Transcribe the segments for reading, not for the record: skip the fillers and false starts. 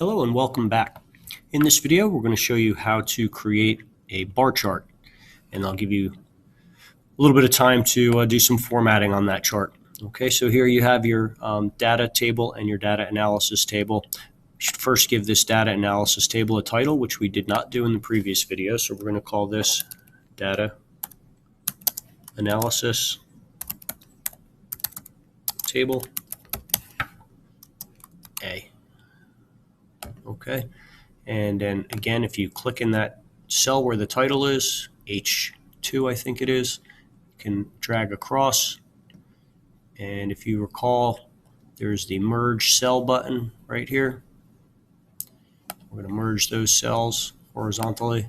Hello and welcome back. In this video, we're going to show you how to create a bar chart, and I'll give you a little bit of time to do some formatting on that chart. Okay, so here you have your data table and your data analysis table. You should first give this data analysis table a title, which we did not do in the previous video. So we're going to call this data analysis table A. Okay, and then again, if you click in that cell where the title is, H2 I think it is, you can drag across, and if you recall, there's the merge cell button right here. We're going to merge those cells horizontally,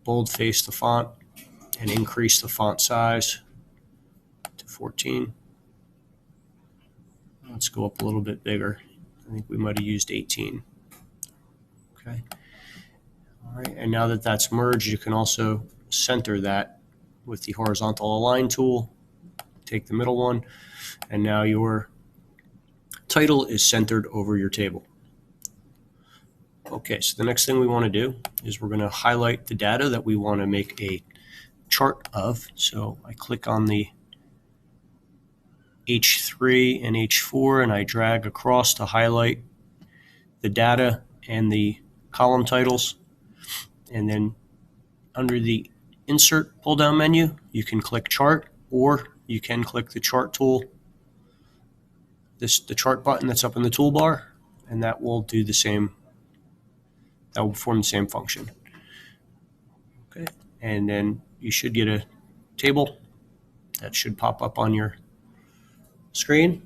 boldface the font, and increase the font size to 14. Let's go up a little bit bigger. I think we might have used 18. Okay. All right. And now that that's merged, you can also center that with the horizontal align tool. Take the middle one, and now your title is centered over your table. Okay, so the next thing we want to do is we're going to highlight the data that we want to make a chart of. So I click on the H3 and H4 and I drag across to highlight the data and the column titles. And then under the insert pull down menu, you can click chart, or you can click the chart tool, the chart button that's up in the toolbar, and that will do the same. That will perform the same function. Okay, and then you should get a table that should pop up on your screen.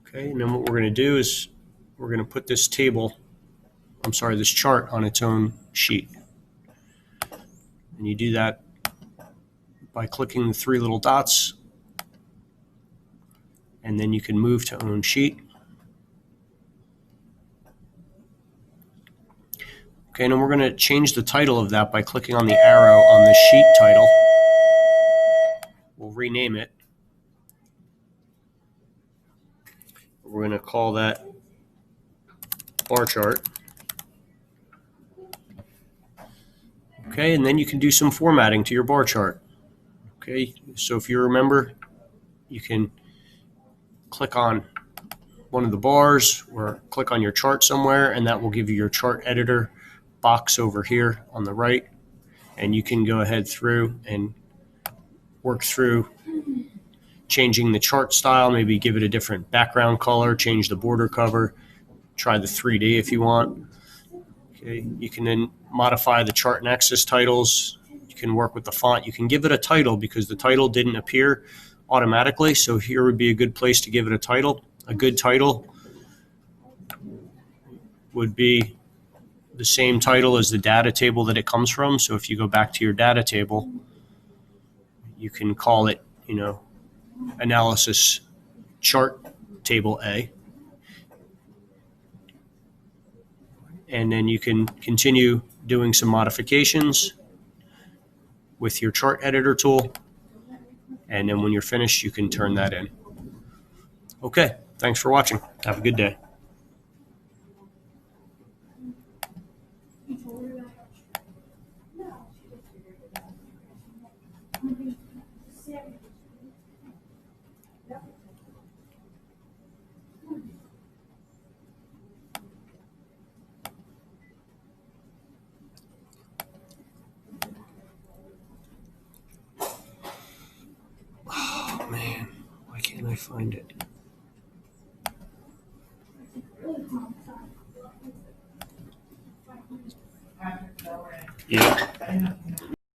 Okay, and then what we're going to do is we're going to put this this chart on its own sheet. And you do that by clicking the three little dots, and then you can move to own sheet. Okay, and then we're going to change the title of that by clicking on the arrow on the sheet title. We'll rename it. We're going to call that bar chart. Okay, and then you can do some formatting to your bar chart. Okay, so if you remember, you can click on one of the bars or click on your chart somewhere, and that will give you your chart editor box over here on the right, and you can go ahead through and work through changing the chart style, maybe give it a different background color, change the border cover, try the 3D if you want. Okay, you can then modify the chart and axis titles. You can work with the font. You can give it a title because the title didn't appear automatically, so here would be a good place to give it a title. A good title would be the same title as the data table that it comes from. So if you go back to your data table, you can call it, analysis chart table A. And then you can continue doing some modifications with your chart editor tool. And then when you're finished, you can turn that in. Okay, thanks for watching. Have a good day. Oh man, why can't I find it? Yeah.